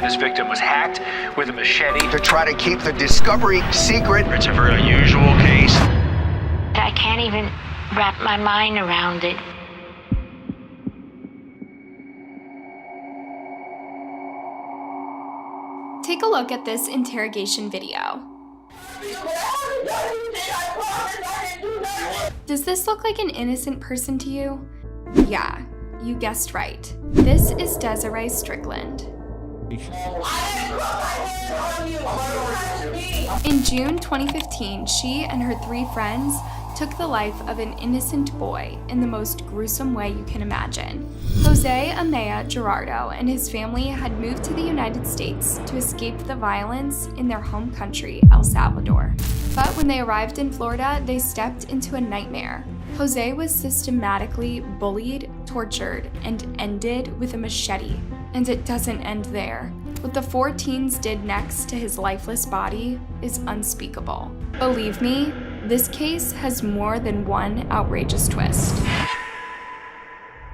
This victim was hacked with a machete to try to keep the discovery secret. It's a very unusual case. I can't even wrap my mind around it. Take a look at this interrogation video. Does this look like an innocent person to you? Yeah, you guessed right. This is Desiree Strickland. In June 2015, she and her 3 friends took the life of an innocent boy in the most gruesome way you can imagine. Jose Amaya Gerardo and his family had moved to the United States to escape the violence in their home country, El Salvador. But when they arrived in Florida, they stepped into a nightmare. Jose was systematically bullied, tortured, and ended with a machete. And it doesn't end there. What the 4 teens did next to his lifeless body is unspeakable. Believe me, this case has more than one outrageous twist.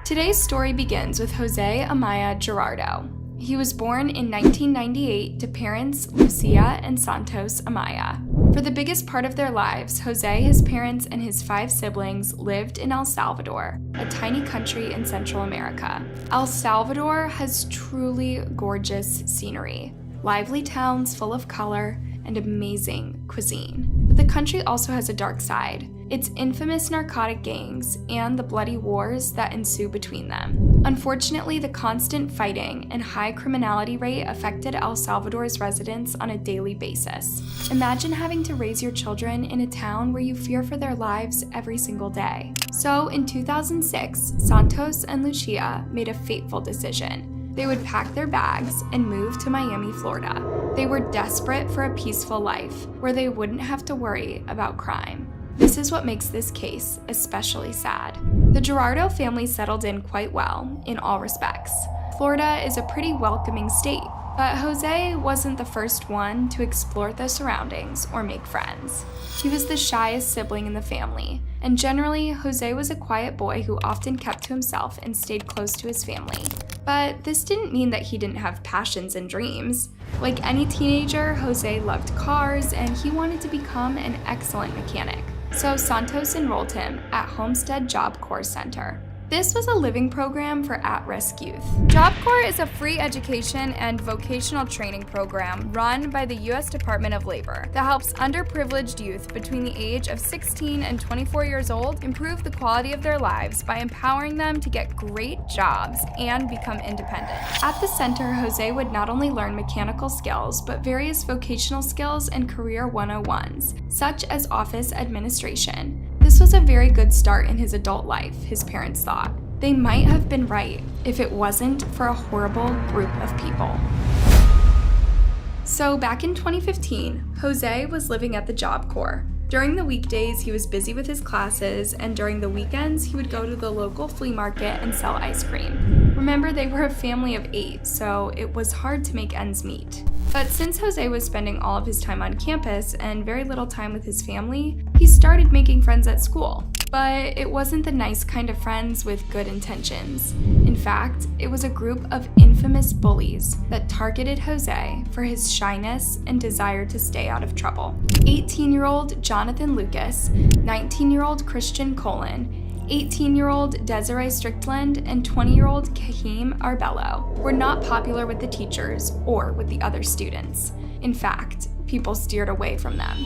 Today's story begins with Jose Amaya Gerardo. He was born in 1998 to parents Lucia and Santos Amaya. For the biggest part of their lives, Jose, his parents, and his 5 siblings lived in El Salvador, a tiny country in Central America. El Salvador has truly gorgeous scenery, lively towns full of color, and amazing cuisine. But the country also has a dark side. Its infamous narcotic gangs and the bloody wars that ensue between them. Unfortunately, the constant fighting and high criminality rate affected El Salvador's residents on a daily basis. Imagine having to raise your children in a town where you fear for their lives every single day. So in 2006, Santos and Lucia made a fateful decision. They would pack their bags and move to Miami, Florida. They were desperate for a peaceful life where they wouldn't have to worry about crime. This is what makes this case especially sad. The Gerardo family settled in quite well in all respects. Florida is a pretty welcoming state, but Jose wasn't the first one to explore the surroundings or make friends. He was the shyest sibling in the family, and generally, Jose was a quiet boy who often kept to himself and stayed close to his family. But this didn't mean that he didn't have passions and dreams. Like any teenager, Jose loved cars and he wanted to become an excellent mechanic. So Santos enrolled him at Homestead Job Corps Center. This was a living program for at-risk youth. Job Corps is a free education and vocational training program run by the U.S. Department of Labor that helps underprivileged youth between the age of 16 and 24 years old improve the quality of their lives by empowering them to get great jobs and become independent. At the center, Jose would not only learn mechanical skills, but various vocational skills and career 101s, such as office administration. This was a very good start in his adult life, his parents thought. They might have been right if it wasn't for a horrible group of people. So back in 2015, Jose was living at the Job Corps. During the weekdays, he was busy with his classes, and during the weekends, he would go to the local flea market and sell ice cream. Remember, they were a family of 8, so it was hard to make ends meet. But since Jose was spending all of his time on campus and very little time with his family, he started making friends at school. But it wasn't the nice kind of friends with good intentions. In fact, it was a group of infamous bullies that targeted Jose for his shyness and desire to stay out of trouble. 18-year-old Jonathan Lucas, 19-year-old Christian Colon, 18-year-old Desiree Strickland, and 20-year-old Kahim Arbello were not popular with the teachers or with the other students. In fact, people steered away from them.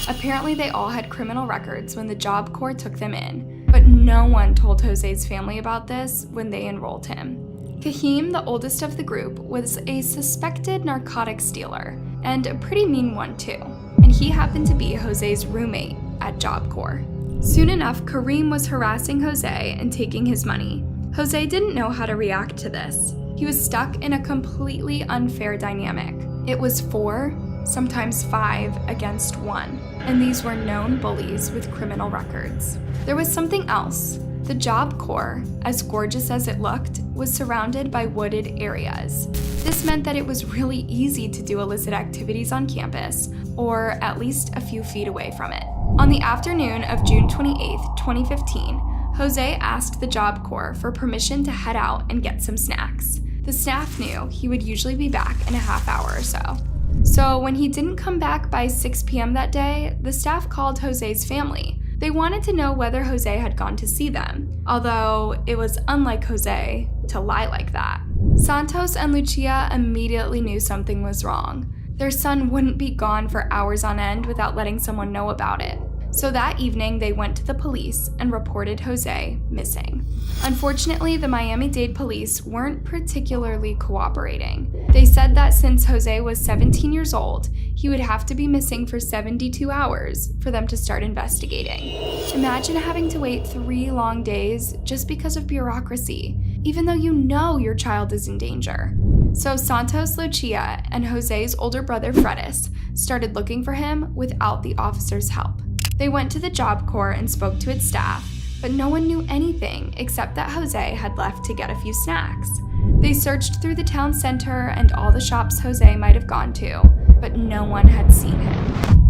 Apparently, they all had criminal records when the Job Corps took them in, but no one told Jose's family about this when they enrolled him. Kahim, the oldest of the group, was a suspected narcotics dealer, and a pretty mean one too, and he happened to be Jose's roommate at Job Corps. Soon enough, Kareem was harassing Jose and taking his money. Jose didn't know how to react to this. He was stuck in a completely unfair dynamic. It was 4, sometimes 5 against 1, and these were known bullies with criminal records. There was something else. The Job Corps, as gorgeous as it looked, was surrounded by wooded areas. This meant that it was really easy to do illicit activities on campus, or at least a few feet away from it. On the afternoon of June 28, 2015, Jose asked the Job Corps for permission to head out and get some snacks. The staff knew he would usually be back in a half hour or so. So when he didn't come back by 6 p.m. that day, the staff called Jose's family. They wanted to know whether Jose had gone to see them, although it was unlike Jose to lie like that. Santos and Lucia immediately knew something was wrong. Their son wouldn't be gone for hours on end without letting someone know about it. So that evening, they went to the police and reported Jose missing. Unfortunately, the Miami-Dade police weren't particularly cooperating. They said that since Jose was 17 years old, he would have to be missing for 72 hours for them to start investigating. Imagine having to wait 3 long days just because of bureaucracy, even though you know your child is in danger. So Santos, Lucia, and Jose's older brother Fredis started looking for him without the officers' help. They went to the Job Corps and spoke to its staff, but no one knew anything except that Jose had left to get a few snacks. They searched through the town center and all the shops Jose might have gone to, but no one had seen him.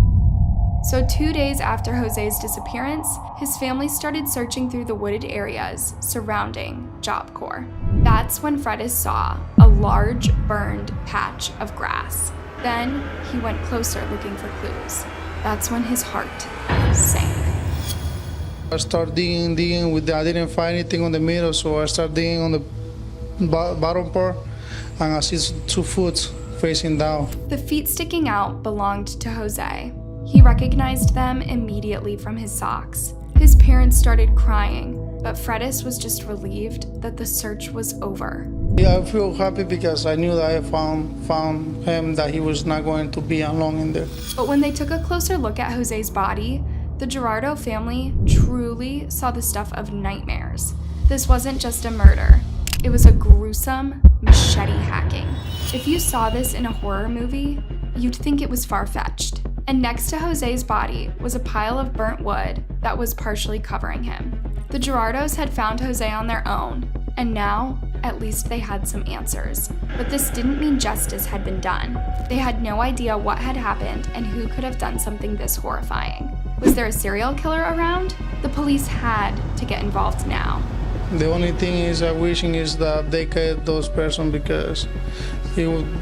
So 2 days after Jose's disappearance, his family started searching through the wooded areas surrounding Job Corps. That's when Fredis saw a large burned patch of grass. Then he went closer looking for clues. That's when his heart sank. I started digging I didn't find anything on the middle, so I started digging on the bottom part, and I see 2 foot facing down. The feet sticking out belonged to Jose. He recognized them immediately from his socks. His parents started crying, but Fredis was just relieved that the search was over. Yeah, I feel happy because I knew that I found him, that he was not going to be alone in there. But when they took a closer look at Jose's body, the Gerardo family truly saw the stuff of nightmares. This wasn't just a murder. It was a gruesome machete hacking. If you saw this in a horror movie, you'd think it was far-fetched. And next to Jose's body was a pile of burnt wood that was partially covering him. The Gerardos had found Jose on their own, and now, at least they had some answers. But this didn't mean justice had been done. They had no idea what had happened and who could have done something this horrifying. Was there a serial killer around? The police had to get involved now. The only thing is I'm wishing is that they get those person, because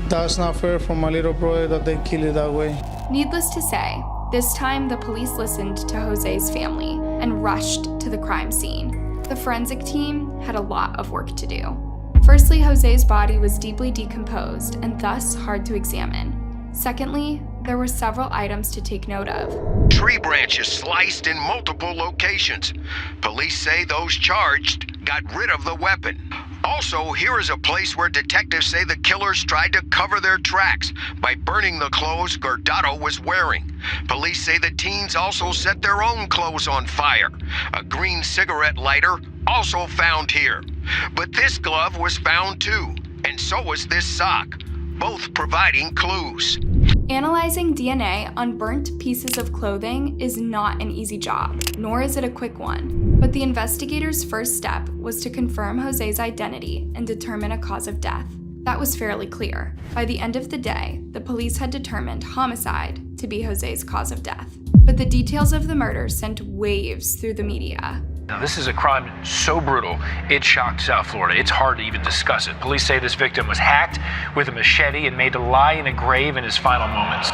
that's not fair for my little brother that they kill it that way. Needless to say, this time the police listened to Jose's family and rushed to the crime scene. The forensic team had a lot of work to do. Firstly, Jose's body was deeply decomposed and thus hard to examine. Secondly, there were several items to take note of. Tree branches sliced in multiple locations. Police say those charged got rid of the weapon. Also, here is a place where detectives say the killers tried to cover their tracks by burning the clothes Guardado was wearing. Police say the teens also set their own clothes on fire. A green cigarette lighter also found here. But this glove was found too, and so was this sock, both providing clues. Analyzing DNA on burnt pieces of clothing is not an easy job, nor is it a quick one. But the investigators' first step was to confirm Jose's identity and determine a cause of death. That was fairly clear. By the end of the day, the police had determined homicide to be Jose's cause of death. But the details of the murder sent waves through the media. Now, this is a crime so brutal, it shocked South Florida. It's hard to even discuss it. Police say this victim was hacked with a machete and made to lie in a grave in his final moments.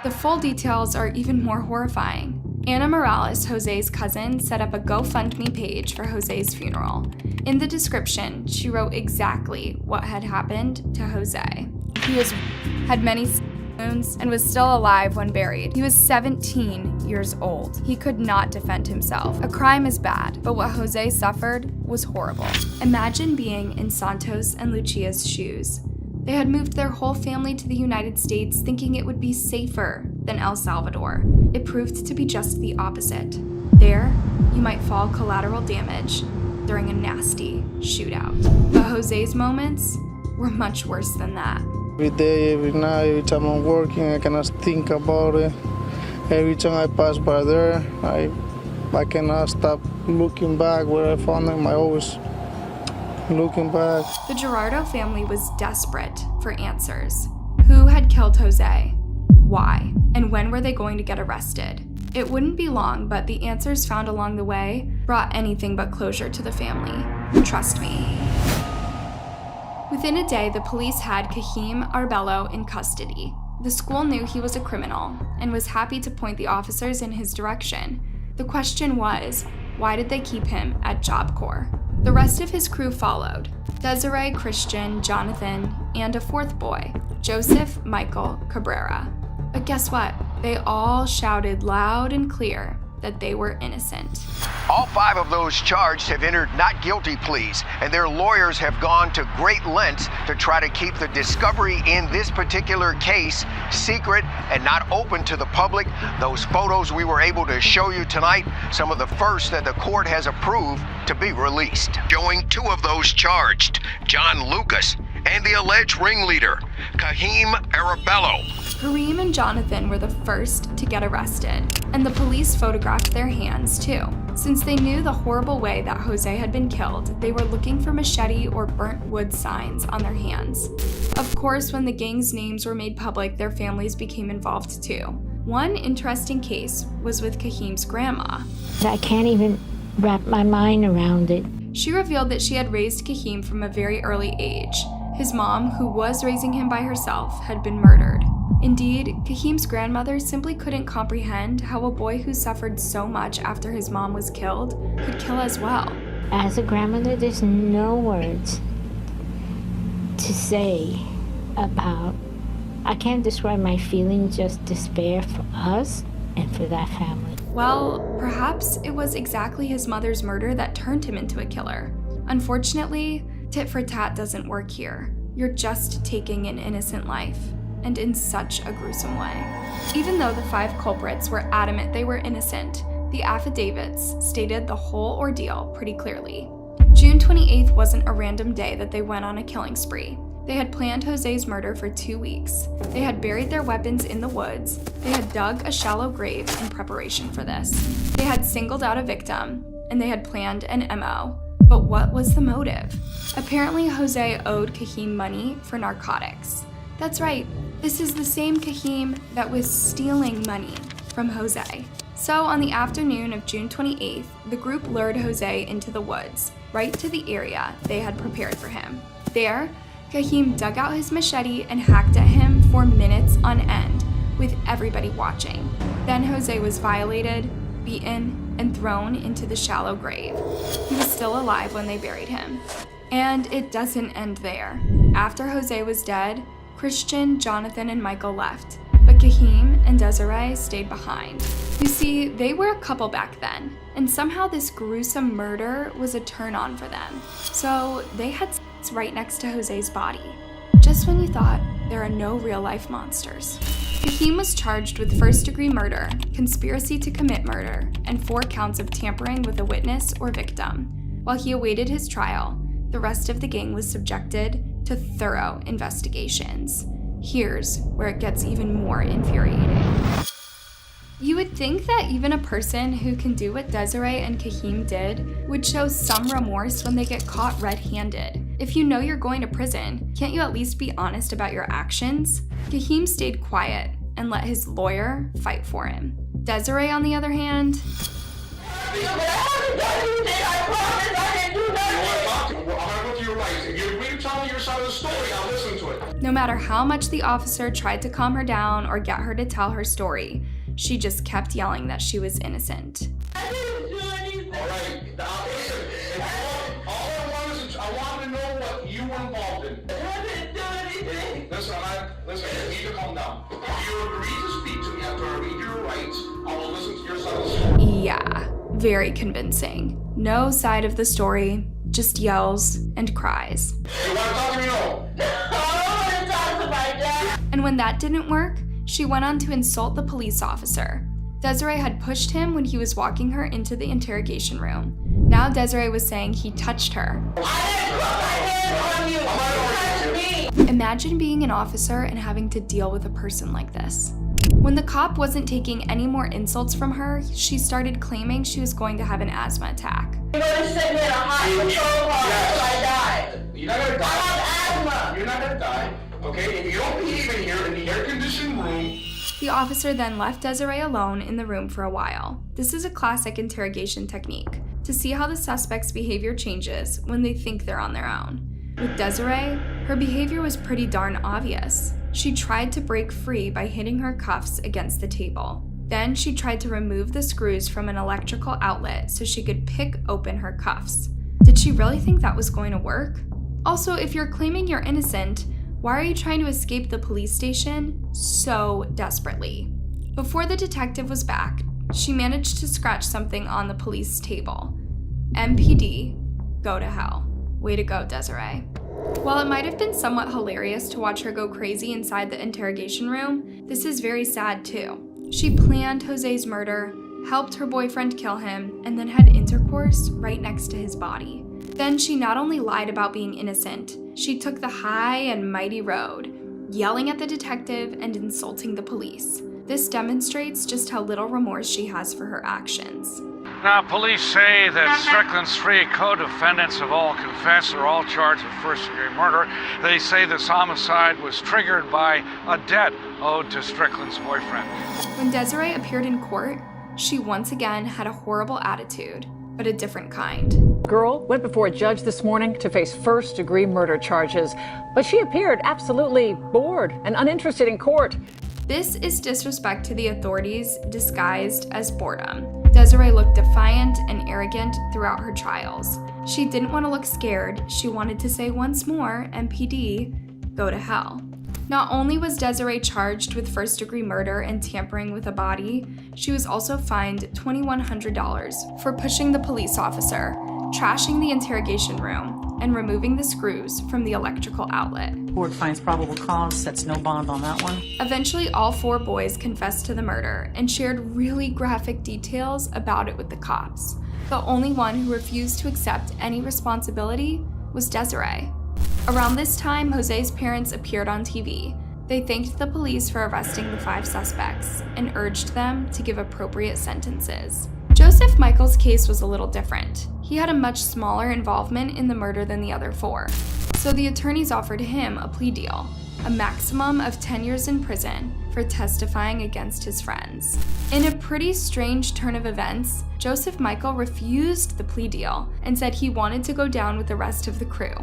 The full details are even more horrifying. Ana Morales, Jose's cousin, set up a GoFundMe page for Jose's funeral. In the description, she wrote exactly what had happened to Jose. He had many wounds and was still alive when buried. He was 17 years old. He could not defend himself. A crime is bad, but what Jose suffered was horrible. Imagine being in Santos and Lucia's shoes. They had moved their whole family to the United States thinking it would be safer than El Salvador. It proved to be just the opposite. There, you might fall collateral damage during a nasty shootout. But Jose's moments were much worse than that. Every day, every night, every time I'm working, I cannot think about it. Every time I pass by there, I cannot stop looking back where I found him. I always looking back. The Gerardo family was desperate for answers. Who had killed Jose? Why? And when were they going to get arrested? It wouldn't be long, but the answers found along the way brought anything but closure to the family. Trust me. Within a day, the police had Kahim Arbello in custody. The school knew he was a criminal and was happy to point the officers in his direction. The question was, why did they keep him at Job Corps? The rest of his crew followed: Desiree, Christian, Jonathan, and a fourth boy, Joseph Michael Cabrera. But guess what? They all shouted loud and clear that they were innocent. All 5 of those charged have entered not guilty pleas, and their lawyers have gone to great lengths to try to keep the discovery in this particular case secret and not open to the public. Those photos we were able to show you tonight, some of the first that the court has approved to be released, showing 2 of those charged, John Lucas and the alleged ringleader, Kahim Arbello. Kareem and Jonathan were the first to get arrested, and the police photographed their hands too. Since they knew the horrible way that Jose had been killed, they were looking for machete or burnt wood signs on their hands. Of course, when the gang's names were made public, their families became involved too. One interesting case was with Kahim's grandma. I can't even wrap my mind around it. She revealed that she had raised Kahim from a very early age. His mom, who was raising him by herself, had been murdered. Indeed, Kahim's grandmother simply couldn't comprehend how a boy who suffered so much after his mom was killed could kill as well. As a grandmother, there's no words to say about. I can't describe my feelings, just despair for us and for that family. Well, perhaps it was exactly his mother's murder that turned him into a killer. Unfortunately, tit for tat doesn't work here. You're just taking an innocent life, and in such a gruesome way. Even though the 5 culprits were adamant they were innocent, the affidavits stated the whole ordeal pretty clearly. June 28th wasn't a random day that they went on a killing spree. They had planned Jose's murder for 2 weeks. They had buried their weapons in the woods. They had dug a shallow grave in preparation for this. They had singled out a victim, and they had planned an MO. But what was the motive? Apparently, Jose owed Kahim money for narcotics. That's right, this is the same Kahim that was stealing money from Jose. So on the afternoon of June 28th, the group lured Jose into the woods, right to the area they had prepared for him. There, Kahim dug out his machete and hacked at him for minutes on end, with everybody watching. Then Jose was violated, beaten, and thrown into the shallow grave. He was still alive when they buried him. And it doesn't end there. After Jose was dead, Christian, Jonathan, and Michael left, but Kahim and Desiree stayed behind. You see, they were a couple back then, and somehow this gruesome murder was a turn-on for them. So they had sex right next to Jose's body. Just when you thought there are no real-life monsters. Kahim was charged with first-degree murder, conspiracy to commit murder, and 4 counts of tampering with a witness or victim. While he awaited his trial, the rest of the gang was subjected to thorough investigations. Here's where it gets even more infuriating. You would think that even a person who can do what Desiree and Kahim did would show some remorse when they get caught red-handed. If you know you're going to prison, can't you at least be honest about your actions? Kahim stayed quiet and let his lawyer fight for him. Desiree, on the other hand, no matter how much the officer tried to calm her down or get her to tell her story, she just kept yelling that she was innocent. I didn't do anything. All right, now listen. All I want is I want to know what you were involved in. I didn't do anything. Listen, you need to calm down. If you agree to speak to me after I read your rights, I will listen to your side of the story. Yeah, very convincing. No side of the story, just yells and cries. You want to talk to me? No. I want to talk to my dad. And when that didn't work, she went on to insult the police officer. Desiree had pushed him when he was walking her into the interrogation room. Now Desiree was saying he touched her. I didn't put my hands on you. You touched me. Imagine being an officer and having to deal with a person like this. When the cop wasn't taking any more insults from her, she started claiming she was going to have an asthma attack. You're going to sit me in a hot control car until I die. You're not going to die. I have asthma. You're not going to die. Okay, if you don't behave in here in the air-conditioned room. The officer then left Desiree alone in the room for a while. This is a classic interrogation technique, to see how the suspect's behavior changes when they think they're on their own. With Desiree, Her behavior was pretty darn obvious. She tried to break free by hitting her cuffs against the table. Then she tried to remove the screws from an electrical outlet so she could pick open her cuffs. Did she really think that was going to work? Also, if you're claiming you're innocent, why are you trying to escape the police station so desperately? Before the detective was back, she managed to scratch something on the police table. MPD, go to hell. Way to go, Desiree. While it might have been somewhat hilarious to watch her go crazy inside the interrogation room, this is very sad too. She planned Jose's murder, helped her boyfriend kill him, and then had intercourse right next to his body. Then she not only lied about being innocent, she took the high and mighty road, yelling at the detective and insulting the police. This demonstrates just how little remorse she has for her actions. Now, police say that Strickland's three co-defendants have all confessed or all charged with first-degree murder. They say this homicide was triggered by a debt owed to Strickland's boyfriend. When Desiree appeared in court, she once again had a horrible attitude, but a different kind. Girl went before a judge this morning to face first-degree murder charges, but she appeared absolutely bored and uninterested in court. This is disrespect to the authorities disguised as boredom. Desiree looked defiant and arrogant throughout her trials. She didn't want to look scared. She wanted to say once more, MPD, go to hell. Not only was Desiree charged with first-degree murder and tampering with a body, she was also fined $2,100 for pushing the police officer, trashing the interrogation room, and removing the screws from the electrical outlet. Court finds probable cause, sets no bond on that one. Eventually, all four boys confessed to the murder and shared really graphic details about it with the cops. The only one who refused to accept any responsibility was Desiree. Around this time, Jose's parents appeared on TV. They thanked the police for arresting the 5 suspects and urged them to give appropriate sentences. Joseph Michael's case was a little different. He had a much smaller involvement in the murder than the other 4. So the attorneys offered him a plea deal, a maximum of 10 years in prison for testifying against his friends. In a pretty strange turn of events, Joseph Michael refused the plea deal and said he wanted to go down with the rest of the crew.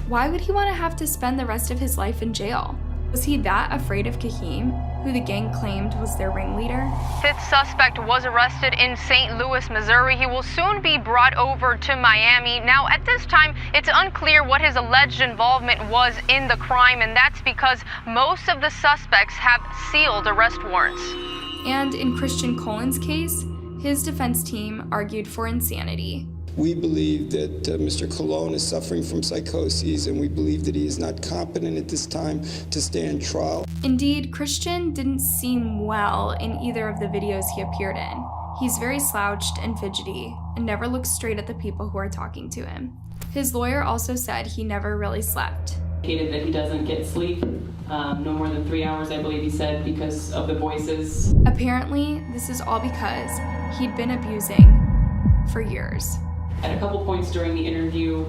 Why would he want to have to spend the rest of his life in jail? Was he that afraid of Kahim, who the gang claimed was their ringleader? 5th suspect was arrested in St. Louis, Missouri. He will soon be brought over to Miami. Now, at this time, it's unclear what his alleged involvement was in the crime, and that's because most of the suspects have sealed arrest warrants. And in Christian Colin's case, his defense team argued for insanity. We believe that Mr. Colon is suffering from psychosis, and we believe that he is not competent at this time to stand trial. Indeed, Christian didn't seem well in either of the videos he appeared in. He's very slouched and fidgety, and never looks straight at the people who are talking to him. His lawyer also said he never really slept. That he doesn't get sleep, no more than 3 hours, I believe he said, because of the voices. Apparently, this is all because he'd been abusing for years. At a couple points during the interview,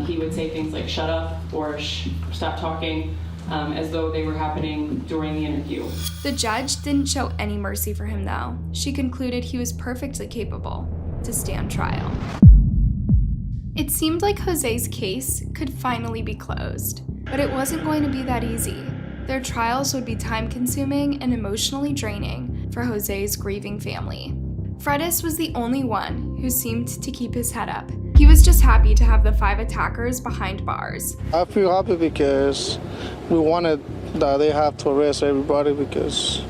he would say things like shut up or stop talking, as though they were happening during the interview. The judge didn't show any mercy for him though. She concluded he was perfectly capable to stand trial. It seemed like Jose's case could finally be closed, but it wasn't going to be that easy. Their trials would be time-consuming and emotionally draining for Jose's grieving family. Fredis was the only one who seemed to keep his head up. He was just happy to have the 5 attackers behind bars. I feel happy because we wanted that they have to arrest everybody because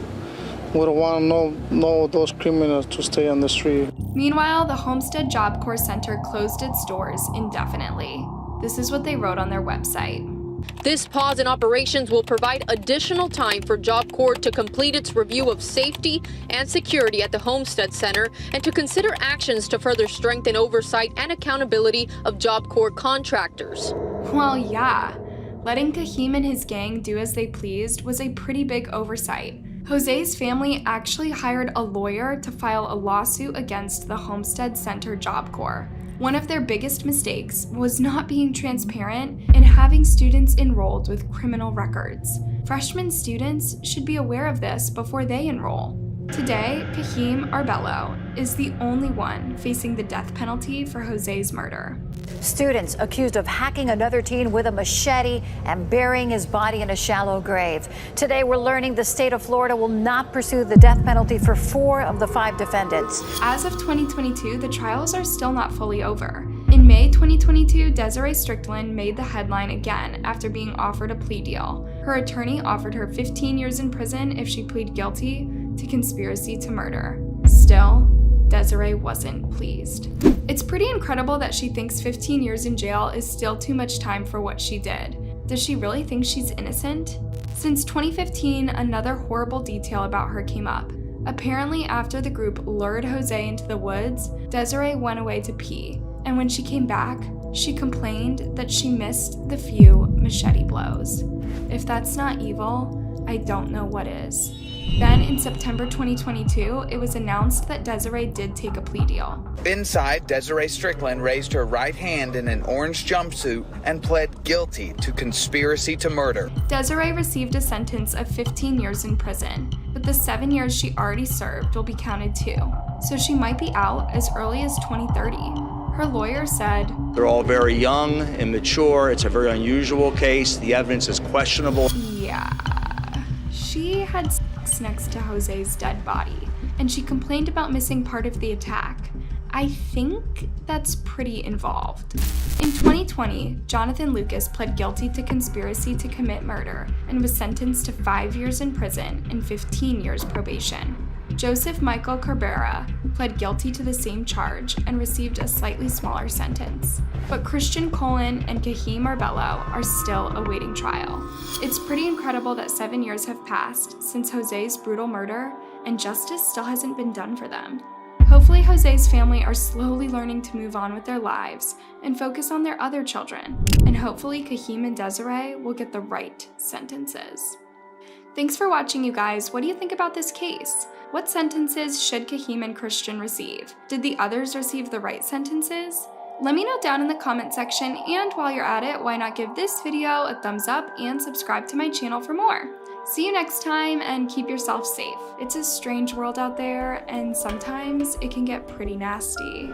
we don't want no those criminals to stay on the street. Meanwhile, the Homestead Job Corps Center closed its doors indefinitely. This is what they wrote on their website. This pause in operations will provide additional time for Job Corps to complete its review of safety and security at the Homestead Center and to consider actions to further strengthen oversight and accountability of Job Corps contractors. Well, yeah. Letting Kahim and his gang do as they pleased was a pretty big oversight. Jose's family actually hired a lawyer to file a lawsuit against the Homestead Center Job Corps. One of their biggest mistakes was not being transparent and having students enrolled with criminal records. Freshman students should be aware of this before they enroll. Today, Kahim Arbello is the only one facing the death penalty for Jose's murder. Students accused of hacking another teen with a machete and burying his body in a shallow grave. Today, we're learning the state of Florida will not pursue the death penalty for 4 of the 5 defendants. As of 2022, the trials are still not fully over. In May 2022, Desiree Strickland made the headline again after being offered a plea deal. Her attorney offered her 15 years in prison if she pleaded guilty to conspiracy to murder. Still, Desiree wasn't pleased. It's pretty incredible that she thinks 15 years in jail is still too much time for what she did. Does she really think she's innocent? Since 2015, another horrible detail about her came up. Apparently, after the group lured Jose into the woods, Desiree went away to pee, and when she came back, she complained that she missed the few machete blows. If that's not evil, I don't know what is. Then, in September 2022, it was announced that Desiree did take a plea deal. Inside, Desiree Strickland raised her right hand in an orange jumpsuit and pled guilty to conspiracy to murder. Desiree received a sentence of 15 years in prison, but the 7 years she already served will be counted too, so she might be out as early as 2030. Her lawyer said, "They're all very young, immature. It's a very unusual case. The evidence is questionable." Yeah. She had sex next to Jose's dead body, and she complained about missing part of the attack. I think that's pretty involved. In 2020, Jonathan Lucas pled guilty to conspiracy to commit murder and was sentenced to 5 years in prison and 15 years probation. Joseph Michael Cabrera pled guilty to the same charge and received a slightly smaller sentence. But Christian Colon and Kahim Arbello are still awaiting trial. It's pretty incredible that 7 years have passed since Jose's brutal murder, and justice still hasn't been done for them. Hopefully Jose's family are slowly learning to move on with their lives and focus on their other children. And hopefully Kahim and Desiree will get the right sentences. Thanks for watching, you guys. What do you think about this case? What sentences should Kahim and Christian receive? Did the others receive the right sentences? Let me know down in the comment section, and while you're at it, why not give this video a thumbs up and subscribe to my channel for more. See you next time, and keep yourself safe. It's a strange world out there, and sometimes it can get pretty nasty.